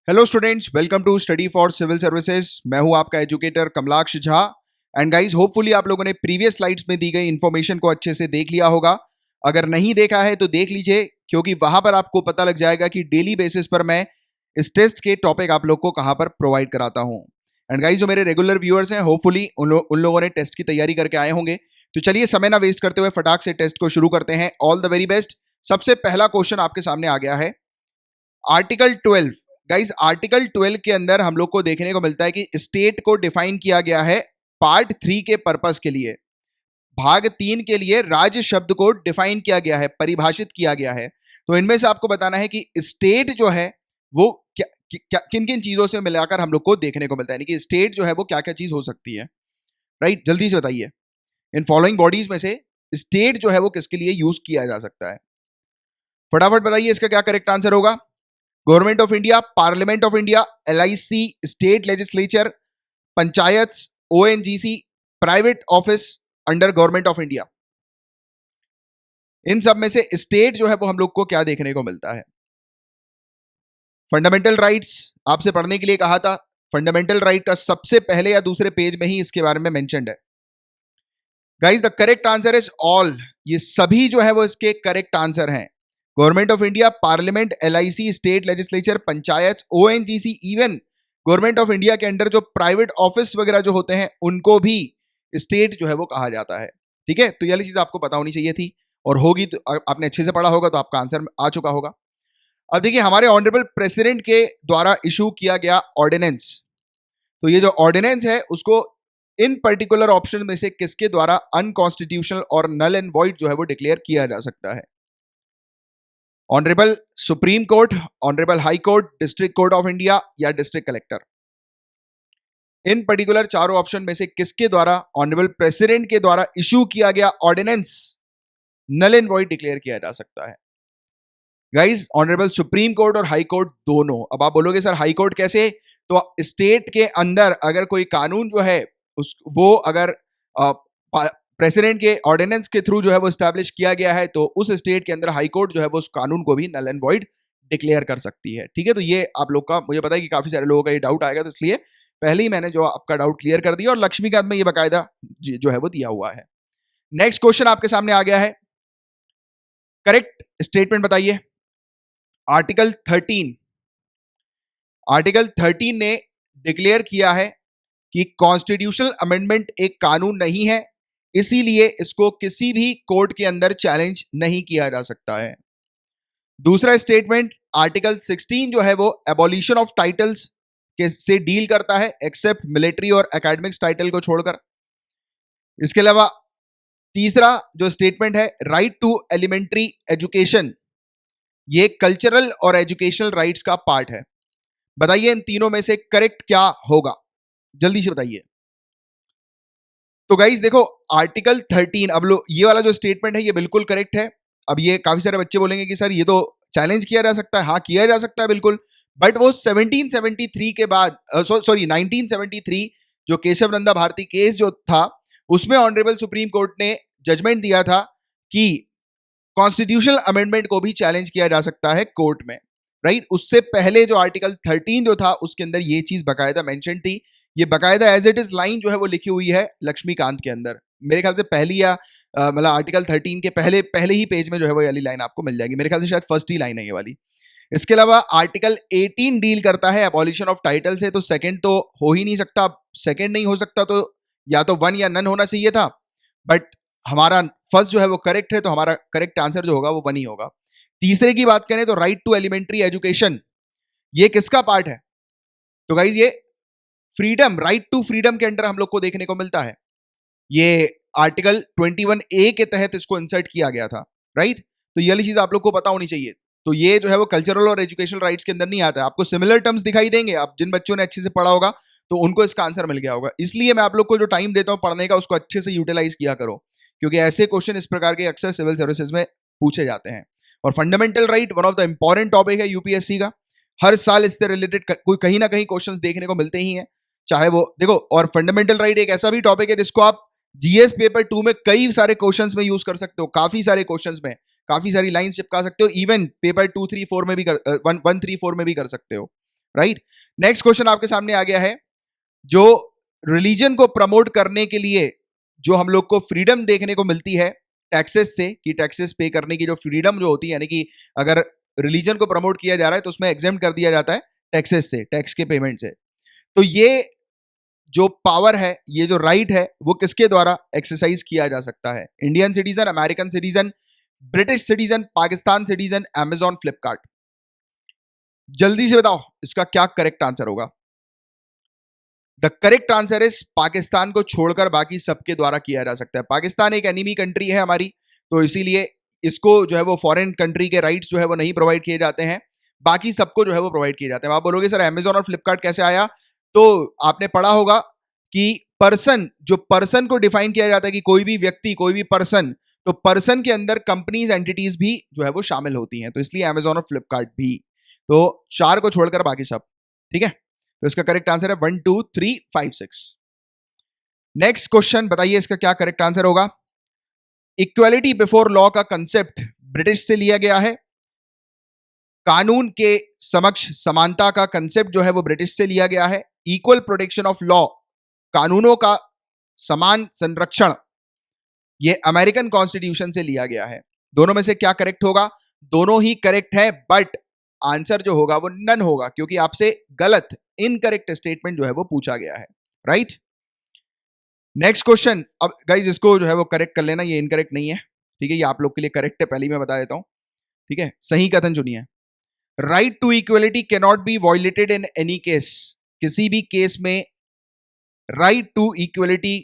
Hello students, welcome to study for civil services. मैं हूं आपका educator Kamalaksh Jha. And guys, hopefully आप लोगों ने प्रीवियस स्लाइड्स में दी गई इन्फॉर्मेशन को अच्छे से देख लिया होगा। अगर नहीं देखा है तो देख लीजिए, क्योंकि वहां पर आपको पता लग जाएगा कि डेली बेसिस पर मैं इस टेस्ट के टॉपिक आप लोग को कहां पर प्रोवाइड कराता हूं। एंड गाइस, जो मेरे रेगुलर व्यूअर्स हैं, होपफुली उन लोगों ने टेस्ट की तैयारी करके आए होंगे। तो चलिए समय ना वेस्ट करते हुए फटाक से टेस्ट को शुरू करते हैं। All the very best. सबसे पहला क्वेश्चन आपके सामने आ गया है, आर्टिकल 12। गाइस, आर्टिकल 12 के अंदर हम लोग को देखने को मिलता है कि स्टेट को डिफाइन किया गया है पार्ट 3 के पर्पस के लिए। भाग 3 के लिए राज्य शब्द को डिफाइन किया गया है, परिभाषित किया गया है। तो इनमें से आपको बताना है कि स्टेट जो है वो किन किन चीजों से मिलाकर हम लोग को देखने को मिलता है, यानी कि स्टेट जो है वो क्या क्या चीज हो सकती है। राइट, जल्दी से बताइए, इन फॉलोइंग बॉडीज में से स्टेट जो है वो किसके लिए यूज किया जा सकता है। फटाफट बताइए, इसका क्या करेक्ट आंसर होगा। Government of India, parliament of India, LIC, state legislature, panchayat, ONGC, private office under government of India. इन सब में से स्टेट जो है वो हम लोग को क्या देखने को मिलता है। फंडामेंटल राइट्स आपसे पढ़ने के लिए कहा था। फंडामेंटल राइट का सबसे पहले या दूसरे पेज में ही इसके बारे में मेंशन्ड है। Guys, the correct answer is all. ये सभी जो है वो इसके करेक्ट आंसर हैं। Government of India, parliament, LIC, state legislature, panchayat, ONGC, even government of India के अंडर जो प्राइवेट ऑफिस वगैरह जो होते हैं उनको भी स्टेट जो है वो कहा जाता है। ठीक है, तो ये वाली चीज आपको पता होनी चाहिए थी, और होगी तो आपने अच्छे से पढ़ा होगा तो आपका आंसर आ चुका होगा। अब देखिए, हमारे ऑनरेबल प्रेसिडेंट के द्वारा इशू किया गया ऑर्डिनेंस, तो ये जो ऑर्डिनेंस है उसको इन पर्टिकुलर ऑप्शन में से किसके द्वारा अनकॉन्स्टिट्यूशनल और नल एंड वॉइड जो है वो डिक्लेयर किया जा सकता है। Honourable supreme court, honourable high court, district court of India या डिस्ट्रिक्ट कलेक्टर। इन पर्टिकुलर चारों ऑप्शन में से किसके द्वारा ऑनरेबल प्रेसिडेंट के द्वारा इशू किया गया ordinance null and void declare किया जा सकता है। गाइस, ऑनरेबल सुप्रीम कोर्ट और हाई कोर्ट दोनों। अब आप बोलोगे सर हाई कोर्ट कैसे, तो स्टेट के अंदर अगर कोई कानून जो है वो अगर प्रेसिडेंट के ऑर्डिनेंस के थ्रू जो है वो स्टैब्लिश किया गया है, तो उस स्टेट के अंदर हाई कोर्ट जो है वो उस कानून को भी नल एंड वॉइड डिक्लेयर कर सकती है। ठीक है, तो ये आप लोग का, मुझे पता है कि काफी सारे लोगों का ये डाउट आएगा, तो इसलिए पहले ही मैंने जो आपका डाउट क्लियर कर दिया, और लक्ष्मीकांत में ये बकायदा जो है वो दिया हुआ है। नेक्स्ट क्वेश्चन आपके सामने आ गया है, करेक्ट स्टेटमेंट बताइए। आर्टिकल 13, आर्टिकल 13 ने डिक्लेयर किया है कि कॉन्स्टिट्यूशनल अमेंडमेंट एक कानून नहीं है, इसीलिए इसको किसी भी कोर्ट के अंदर चैलेंज नहीं किया जा सकता है। दूसरा स्टेटमेंट, आर्टिकल 16 जो है वो एबॉलिशन ऑफ टाइटल्स के से डील करता है, एक्सेप्ट मिलिट्री और एकेडमिक्स टाइटल को छोड़कर। इसके अलावा तीसरा जो स्टेटमेंट है, राइट टू एलिमेंट्री एजुकेशन, ये कल्चरल और एजुकेशनल राइट्स का पार्ट है। बताइए इन तीनों में से करेक्ट क्या होगा, जल्दी से बताइए। तो गाइस देखो, आर्टिकल 13, अब लो ये वाला जो स्टेटमेंट है ये बिल्कुल करेक्ट है। अब ये काफी सारे बच्चे बोलेंगे कि सर ये तो चैलेंज किया जा सकता है। हाँ, किया जा सकता है बिल्कुल, बट वो 1773 के बाद, सॉरी 1973 जो केशव नंदा भारती केस जो था, उसमें ऑनरेबल सुप्रीम कोर्ट ने जजमेंट दिया था कि कॉन्स्टिट्यूशनल अमेंडमेंट को भी चैलेंज किया जा सकता है कोर्ट में। राइट, उससे पहले जो आर्टिकल 13 जो था उसके अंदर ये चीज बकायदा मेंशन थी। ये बकायदा एज इट इज लाइन जो है वो लिखी हुई है लक्ष्मीकांत के अंदर। मेरे ख्याल से पहली या मतलब आर्टिकल 13 के पहले ही पेज में जो है वो वाली लाइन आपको मिल जाएगी। मेरे ख्याल से शायद फर्स्ट ही लाइन है ये वाली। इसके अलावा आर्टिकल 18 डील करता है एबॉलिशन ऑफ टाइटल से, तो सेकंड तो हो ही नहीं सकता। सेकंड नहीं हो सकता तो या तो वन या नन होना चाहिए था, बट हमारा फर्स्ट जो है वो करेक्ट है, तो हमारा करेक्ट आंसर जो होगा वो वन ही होगा। तीसरे की बात करें तो राइट टू एलिमेंट्री एजुकेशन, ये किसका पार्ट है। तो गाइज ये फ्रीडम, राइट टू फ्रीडम के अंडर हम लोग को देखने को मिलता है। ये आर्टिकल 21A के तहत इसको इंसर्ट किया गया था। राइट, तो ये वाली चीज आप लोग को पता होनी चाहिए। तो ये जो है वो कल्चरल और एजुकेशनल राइट्स के अंदर नहीं आता है। आपको सिमिलर टर्म्स दिखाई देंगे, आप जिन बच्चों ने अच्छे से पढ़ा होगा तो उनको इसका आंसर मिल गया होगा। इसलिए मैं आप लोग को जो टाइम देता हूं पढ़ने का, उसको अच्छे से यूटिलाइज किया करो, क्योंकि ऐसे क्वेश्चन इस प्रकार के अक्सर सिविल सर्विसेज में पूछे जाते हैं। और fundamental right one of the important topic है यूपीएससी का। हर साल इससे रिलेटेड कोई कहीं ना कहीं क्वेश्चंस देखने को मिलते ही हैं, चाहे वो देखो। और फंडामेंटल राइट एक ऐसा भी टॉपिक है जिसको आप जीएस पेपर 2 में कई सारे क्वेश्चंस में यूज कर सकते हो, काफी सारे क्वेश्चंस में काफी सारी लाइंस चिपका सकते हो, इवन पेपर 2, 3, 4 में भी 1, 3, 4 में भी कर सकते हो। राइट। नेक्स्ट क्वेश्चन आपके सामने आ गया है, जो रिलीजन को प्रमोट करने के लिए जो हम लोग को फ्रीडम देखने को मिलती है टैक्सेस से, कि टैक्सेस पे करने की जो फ्रीडम जो होती है, यानी कि अगर रिलीजन को प्रमोट किया जा रहा है तो उसमें एग्जेम्प्ट कर दिया जाता है टैक्सेस से, टैक्स के पेमेंट से। तो ये जो पावर है, ये जो राइट है, वो किसके द्वारा एक्सरसाइज किया जा सकता है? Indian citizen, American citizen, British citizen, Pakistan citizen, Amazon, Flipkart. जल्दी से बताओ इसका क्या करेक्ट आंसर होगा? The correct answer is Pakistan को छोड़कर बाकी सबके द्वारा किया जा सकता है। पाकिस्तान एक एनिमी कंट्री है हमारी, तो इसीलिए इसको जो है वो फॉरेन कंट्री के राइट्स जो है वो नहीं प्रोवाइड किए जाते हैं, बाकी सबको जो है वो प्रोवाइड किए जाते हैं। आप बोलोगे सर अमेजॉन और फ्लिपकार्ट कैसे आया? तो आपने पढ़ा होगा कि पर्सन, जो पर्सन को डिफाइन किया जाता है कि कोई भी व्यक्ति, कोई भी पर्सन, तो पर्सन के अंदर कंपनीज, एंटिटीज भी जो है वो शामिल होती हैं, तो इसलिए अमेजॉन और फ्लिपकार्ट भी। तो 4 को छोड़कर बाकी सब, ठीक है। तो इसका करेक्ट आंसर है 1 2 3 5 6। नेक्स्ट क्वेश्चन बताइए इसका क्या करेक्ट आंसर होगा? इक्वालिटी बिफोर लॉ का कंसेप्ट ब्रिटिश से लिया गया है। कानून के समक्ष समानता का कंसेप्ट जो है वो ब्रिटिश से लिया गया है। इक्वल प्रोटेक्शन ऑफ लॉ, कानूनों का समान संरक्षण, ये अमेरिकन कॉन्स्टिट्यूशन से लिया गया है। दोनों में से क्या करेक्ट होगा? दोनों ही करेक्ट है, बट आंसर जो होगा वो नन होगा, क्योंकि आपसे गलत, इनकरेक्ट स्टेटमेंट जो है वो पूछा गया है, राइट। नेक्स्ट क्वेश्चन, अब गाइज इसको जो है वो करेक्ट कर लेना, ये इनकरेक्ट नहीं है, ठीक है, ये आप लोग के लिए करेक्ट है, पहले ही मैं बता देता हूं, ठीक है। सही कथन चुनिए। Right to equality can not be violated in any case. किसी भी केस में राइट टू इक्वलिटी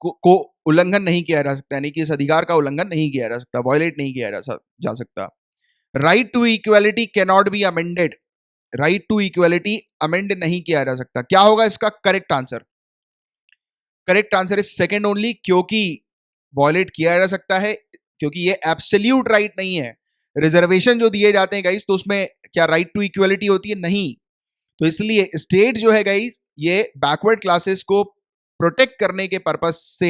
को उल्लंघन नहीं किया जा सकता, यानी कि इस अधिकार का उल्लंघन नहीं किया जा सकता, वायलेट नहीं किया जा सकता। Right to equality can not be amended, right to equality amend नहीं किया जा सकता। क्या होगा इसका correct answer? Correct answer is second only, क्योंकि वायलेट किया जा सकता है, क्योंकि ये एब्सोल्यूट राइट नहीं है। रिजर्वेशन जो दिए जाते हैं गाइस, तो उसमें क्या राइट टू इक्वलिटी होती है? नहीं। तो इसलिए स्टेट जो है गाइस, ये बैकवर्ड क्लासेस को प्रोटेक्ट करने के पर्पस से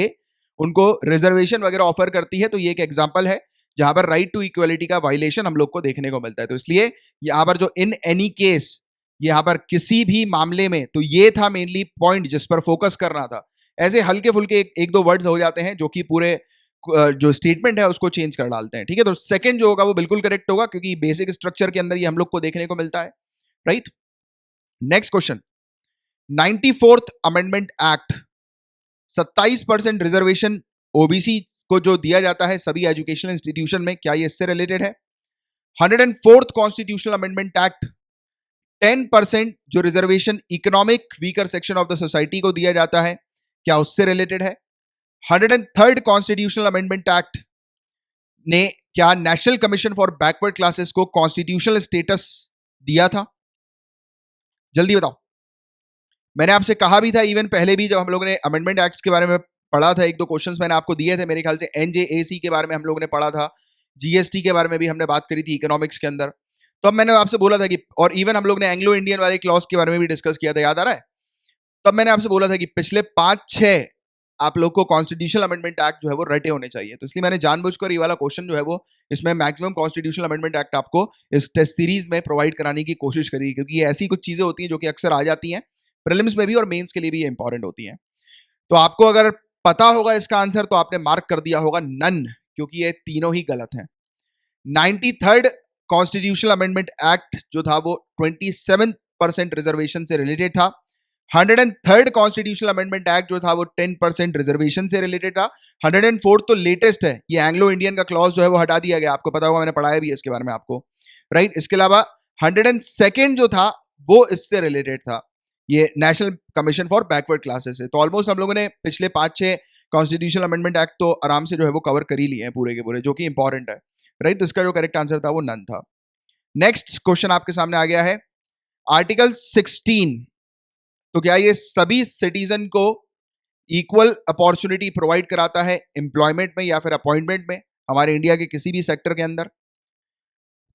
उनको रिजर्वेशन वगैरह ऑफर करती है। तो ये एक एग्जांपल है जहां पर राइट टू इक्वलिटी का वायलेशन हम लोग को देखने को मिलता है। तो इसलिए यहां पर जो इन एनी केस, यहां पर किसी भी मामले में, तो ये था मेनली पॉइंट जिस पर फोकस करना था। ऐसे हल्के फुल्के एक दो वर्ड्स हो जाते हैं जो कि पूरे जो स्टेटमेंट है उसको चेंज कर डालते हैं, ठीक है। तो सेकंड जो होगा वो बिल्कुल करेक्ट होगा, क्योंकि बेसिक स्ट्रक्चर के अंदर ये हम लोग को देखने को मिलता है, right. Next question, 94th amendment act 27% reservation OBC को जो दिया जाता है सभी एजुकेशनल इंस्टीट्यूशन में, क्या ये इससे रिलेटेड है? 104th कॉन्स्टिट्यूशनल अमेंडमेंट एक्ट 10% जो reservation economic weaker section of the society को दिया जाता है, क्या उससे रिलेटेड है? 103rd कॉन्स्टिट्यूशनल अमेंडमेंट एक्ट ने क्या national commission for backward classes को कॉन्स्टिट्यूशनल स्टेटस दिया था? जल्दी बताओ। मैंने आपसे कहा भी था इवन पहले भी, जब हम लोगों ने अमेंडमेंट एक्ट्स के बारे में पढ़ा था, एक दो क्वेश्चंस मैंने आपको दिए थे, मेरे ख्याल से एनजेएसी के बारे में हम लोगों ने पढ़ा था, जीएसटी के बारे में भी हमने बात करी थी इकोनॉमिक्स के अंदर। तो अब मैंने आपसे बोला था कि, और इवन हम लोग ने एंग्लो इंडियन वाले क्लॉज के बारे में भी डिस्कस किया था, याद आ रहा है? तब मैंने आपसे बोला था कि पिछले 5-6 आप लोग को कॉन्स्टिट्यूशनल अमेंडमेंट एक्ट जो है वो रटे होने चाहिए। तो इसलिए मैंने जानबूझकर ये वाला क्वेश्चन जो है वो, इसमें मैक्सिमम कॉन्स्टिट्यूशनल अमेंडमेंट एक्ट आपको इस टेस्ट सीरीज में प्रोवाइड कराने की कोशिश करी, क्योंकि ये ऐसी कुछ चीजें होती हैं जो कि अक्सर आ जाती हैं प्रीलिम्स में भी और मेंस के लिए भी ये इंपॉर्टेंट होती हैं। तो आपको अगर पता होगा इसका आंसर तो आपने मार्क कर दिया होगा नन, क्योंकि ये तीनों ही गलत हैं। 93rd कॉन्स्टिट्यूशनल अमेंडमेंट एक्ट जो था वो 27% रिजर्वेशन से रिलेटेड था। 103rd कॉन्स्टिट्यूशनल अमेंडमेंट एक्ट जो था वो 10% रिजर्वेशन से रिलेटेड था। 104th तो लेटेस्ट है, ये एंग्लो इंडियन का क्लॉज जो है वो हटा दिया गया, आपको पता होगा, मैंने पढ़ाया भी है इसके बारे में आपको, राइट। इसके अलावा 102nd जो था वो इससे रिलेटेड था, ये national commission for backward classes है। तो ऑलमोस्ट हम लोगों ने पिछले 5-6 कॉन्स्टिट्यूशनल अमेंडमेंट एक्ट तो आराम से जो है वो कवर कर ही लिए हैं पूरे के पूरे, जो कि इंपॉर्टेंट है, राइट। तो इसका जो करेक्ट आंसर था वो नन था। नेक्स्ट क्वेश्चन आपके सामने आ गया है, आर्टिकल 16, तो क्या ये सभी सिटीजन को इक्वल अपॉर्चुनिटी प्रोवाइड कराता है एम्प्लॉयमेंट में या फिर अपॉइंटमेंट में हमारे इंडिया के किसी भी सेक्टर के अंदर?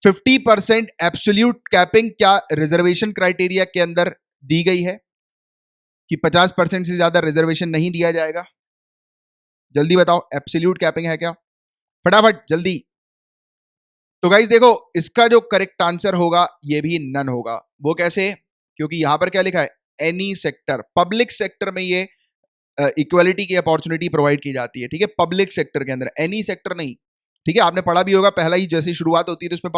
50% एब्सोल्यूट कैपिंग क्या रिजर्वेशन क्राइटेरिया के अंदर दी गई है कि 50% से ज्यादा रिजर्वेशन नहीं दिया जाएगा? जल्दी बताओ, एब्सोल्यूट कैपिंग है क्या? फटाफट जल्दी। तो गाइस देखो, इसका जो करेक्ट आंसर होगा ये भी नन होगा। वो कैसे? क्योंकि यहां पर क्या लिखा है, एनी सेक्टर, पब्लिक सेक्टर में ये इक्वलिटी की अपॉर्चुनिटी प्रोवाइड की जाती है, ठीक है, पब्लिक सेक्टर के अंदर, एनी सेक्टर नहीं, ठीक है। आपने पढ़ा भी होगा, पहला ही जैसी शुरुआत होती है तो उसमें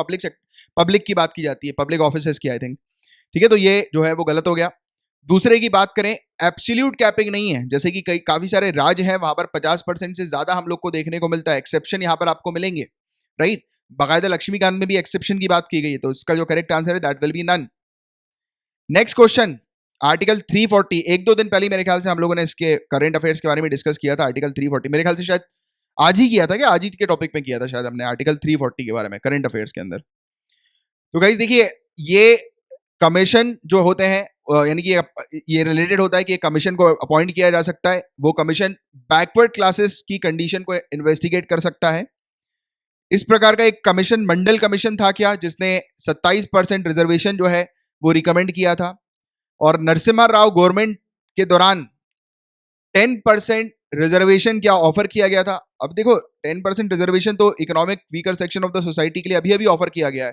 पब्लिक की बात की जाती है, पब्लिक ऑफिसेस की, आई थिंक, ठीक है। तो ये जो है वो गलत हो गया। दूसरे की बात करें, एब्सोल्यूट कैपिंग नहीं है, जैसे कि कई काफी सारे राज्य हैं वहां पर 50% से ज्यादा हम लोग को देखने को मिलता है, एक्सेप्शन यहां पर आपको मिलेंगे, राइट। बाकायदा लक्ष्मीकांत में भी एक्सेप्शन की बात की गई है, तो इसका जो करेक्ट आंसर है that will be none. Next question, article 340, एक दो दिन पहले मेरे ख्याल से हम लोगों ने इसके करंट अफेयर्स के बारे में डिस्कस किया था। आर्टिकल 340 मेरे ख्याल से शायद आज ही किया था, क्या आज ही के टॉपिक में किया था शायद हमने, आर्टिकल 340 के बारे में करंट अफेयर्स के अंदर। तो गाइस देखिए, ये कमीशन जो होते हैं, यानी कि ये रिलेटेड होता है कि कमीशन को अपॉइंट किया जा सकता है, वो कमीशन बैकवर्ड क्लासेस की कंडीशन को इन्वेस्टिगेट कर सकता है। इस प्रकार का एक कमीशन मंडल कमीशन था क्या, जिसने 27% रिजर्वेशन जो है वो रिकमेंड किया था, और नरसिम्हा राव गवर्नमेंट के दौरान 10% रिजर्वेशन क्या ऑफर किया गया था। अब देखो 10% रिजर्वेशन तो economic weaker section of the society के लिए अभी अभी ऑफर किया गया है,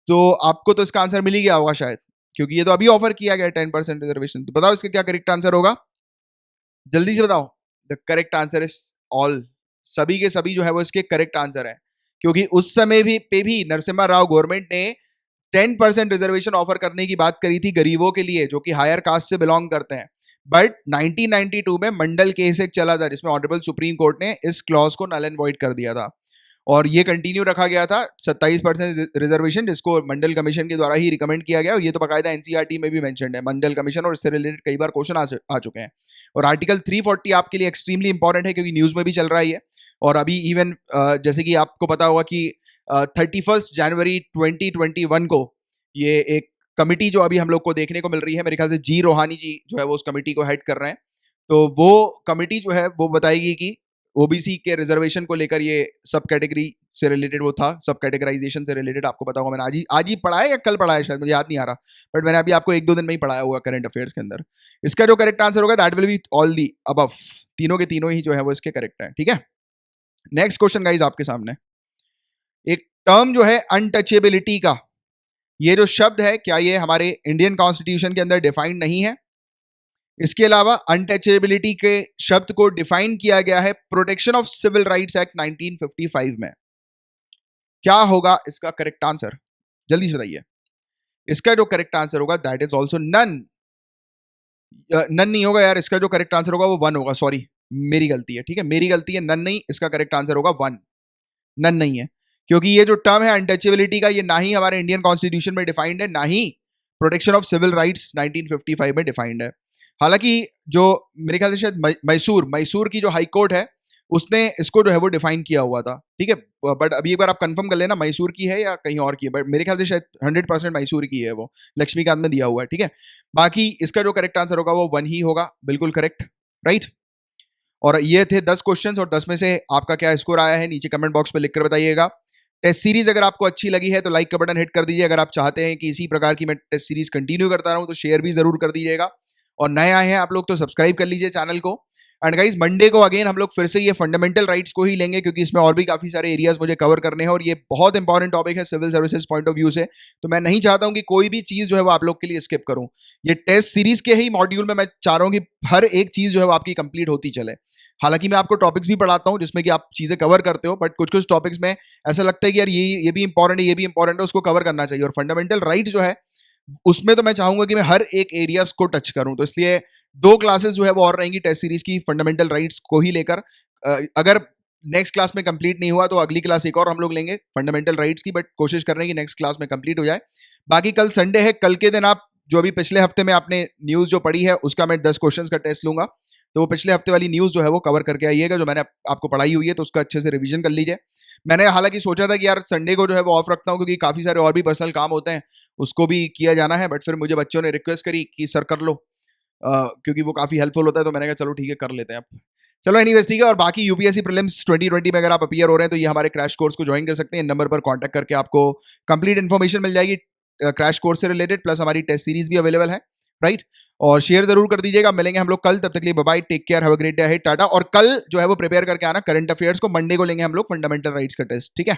तो आपको तो इसका आंसर मिल ही गया होगा शायद, क्योंकि ये तो अभी ऑफर किया गया 10% रिजर्वेशन। तो बताओ इसका क्या करेक्ट आंसर होगा, जल्दी से बताओ। The correct answer is all, सभी के सभी जो है वो इसके करेक्ट आंसर है, क्योंकि उस समय भी नरसिम्हा राव गवर्नमेंट ने 10% रिजर्वेशन ऑफर करने की बात करी थी गरीबों के लिए जो कि हायर कास्ट से बिलोंग करते हैं। बट 1992 में मंडल केस एक चला था जिसमें ऑनरेबल सुप्रीम कोर्ट ने इस क्लॉज को नल एंड वॉइड कर दिया था, और ये कंटिन्यू रखा गया था 27% रिजर्वेशन, जिसको मंडल कमीशन के द्वारा ही रिकमेंड किया गया, और ये तो बाकायदा एनसीईआरटी में भी मेंशन्ड है मंडल कमीशन, और इससे रिलेटेड कई बार क्वेश्चन आ चुके हैं। और आर्टिकल 340 आपके लिए एक्सट्रीमली इंपॉर्टेंट है क्योंकि न्यूज में भी चल रहा है ये, और अभी इवन जैसे कि आपको पता होगा कि 31 जनवरी 2021 को ये एक कमिटी जो अभी हम लोग को देखने को मिल रही है, मेरे ख्याल से जी रोहानी जी जो है वो उस कमिटी को हेड कर रहे हैं, तो वो कमिटी जो है वो बताएगी कि ओबीसी के रिजर्वेशन को लेकर, ये सब कैटेगरी से रिलेटेड वो था, सब कैटेगराइजेशन से रिलेटेड, आपको पता होगा, मैंने आज ही पढ़ा है या कल पढ़ा है शायद, मुझे याद नहीं आ रहा, बट मैंने अभी आपको एक दो दिन में ही पढ़ाया हुआ करंट अफेयर्स के अंदर। इसका जो करेक्ट आंसर होगा that will be all the above, तीनों के तीनों ही जो है वो इसके करेक्ट है, ठीक है। नेक्स्ट क्वेश्चन गाइज आपके सामने, एक टर्म जो है अनटचेबिलिटी का, ये जो शब्द है क्या ये हमारे इंडियन कॉन्स्टिट्यूशन के अंदर डिफाइंड नहीं है। इसके अलावा अनटचेबिलिटी के शब्द को डिफाइन किया गया है protection of civil rights act 1955 में। क्या होगा इसका करेक्ट आंसर, जल्दी से बताइए। इसका जो करेक्ट आंसर होगा that is also none. None नहीं होगा यार, इसका जो करेक्ट आंसर होगा वो वन होगा, सॉरी मेरी गलती है, ठीक है, मेरी गलती है, नन नहीं, इसका करेक्ट आंसर होगा वन, नन नहीं है, क्योंकि ये जो टर्म है अनटचेबिलिटी का, ये ना ही हमारे इंडियन कॉन्स्टिट्यूशन में डिफाइंड है, ना ही प्रोटेक्शन ऑफ सिविल राइट्स 1955 में डिफाइंड है। हालांकि जो मेरे ख्याल से शायद मैसूर की जो हाई कोर्ट है उसने इसको जो है वो डिफाइन किया हुआ था, ठीक है, बट अभी एक बार आप कंफर्म कर लेना मैसूर की है या कहीं और की है, बट मेरे ख्याल से शायद 100% मैसूर की है, वो लक्ष्मीकांत में दिया हुआ है, ठीक है। बाकी इसका जो करेक्ट आंसर होगा वो वन ही होगा, बिल्कुल करेक्ट, राइट। और ये थे 10 क्वेश्चंस, और 10 में से आपका क्या स्कोर आया है नीचे कमेंट बॉक्स में लिखकर बताइएगा। टेस्ट सीरीज अगर आपको अच्छी लगी है तो लाइक का बटन हिट कर दीजिए, अगर आप चाहते हैं कि इसी प्रकार की मैं टेस्ट सीरीज कंटिन्यू करता रहूं तो शेयर भी जरूर कर दीजिएगा, और नए आए हैं आप लोग तो सब्सक्राइब कर लीजिए चैनल को। एंड गाइस मंडे को अगेन हम लोग फिर से ये फंडामेंटल राइट्स को ही लेंगे, क्योंकि इसमें और भी काफी सारे एरियाज मुझे कवर करने हैं, और ये बहुत इंपॉर्टेंट टॉपिक है civil services point of view से, तो मैं नहीं चाहता हूं कि कोई भी चीज जो है वो आप लोग के लिए स्किप करूं। ये टेस्ट सीरीज के ही मॉड्यूल में मैं चाह रहा हूं कि हर एक चीज जो है वो आपकी कंप्लीट होती चले। हालांकि मैं आपको टॉपिक्स भी पढ़ाता हूं जिसमें कि आप चीजें कवर करते हो, बट कुछ कुछ टॉपिक्स में ऐसा लगता है कि यार ये भी इंपॉर्टेंट है, ये भी इंपॉर्टेंट है, उसको कवर करना चाहिए, और फंडामेंटल राइट जो है उसमें तो मैं चाहूंगा कि मैं हर एक एरियाज को टच करूं, तो इसलिए 2 क्लासेस जो है वो और रहेंगी टेस्ट सीरीज की फंडामेंटल राइट्स को ही लेकर। अगर नेक्स्ट क्लास में कंप्लीट नहीं हुआ तो अगली क्लास एक और हम लोग लेंगे फंडामेंटल राइट्स की, बट कोशिश कर रहे हैं कि नेक्स्ट क्लास में कंप्लीट हो जाए। बाकी कल संडे है, कल के दिन आप जो अभी पिछले हफ्ते में आपने न्यूज जो पढ़ी है उसका मैं 10 क्वेश्चंस का टेस्ट लूंगा, तो वो पिछले हफ्ते वाली न्यूज जो है वो कवर करके आइएगा, जो मैंने आपको पढ़ाई हुई है तो उसका अच्छे से रिवीजन कर लीजिए। मैंने हालांकि सोचा था कि यार संडे को जो है वो ऑफ रखता हूँ क्योंकि काफी सारे और भी पर्सनल काम होते हैं, उसको भी किया जाना है, बट फिर मुझे बच्चों ने रिक्वेस्ट करी कि सर कर लो, क्योंकि वो काफी हेल्पफुल होता है, तो मैंने कहा चलो ठीक है कर लेते हैं आप। चलो एनीवेज ठीक है। और बाकी यूपीएससी प्रीलिम्स 2020 में अगर आप अपीयर हो रहे हैं तो ये हमारे क्रैश कोर्स को ज्वाइन कर सकते हैं, नंबर पर कांटेक्ट करके आपको कंप्लीट इन्फॉर्मेशन मिल जाएगी क्रैश कोर्स से रिलेटेड, प्लस हमारी टेस्ट सीरीज भी अवेलेबल है, राइट। और शेयर जरूर कर दीजिएगा, मिलेंगे हम लोग कल, तब तक के लिए bye bye, take care, have a great day ahead, tata. और कल जो है वो प्रिपेयर करके आना करंट अफेयर्स को, मंडे को लेंगे हम लोग फंडामेंटल राइट्स का टेस्ट, ठीक है।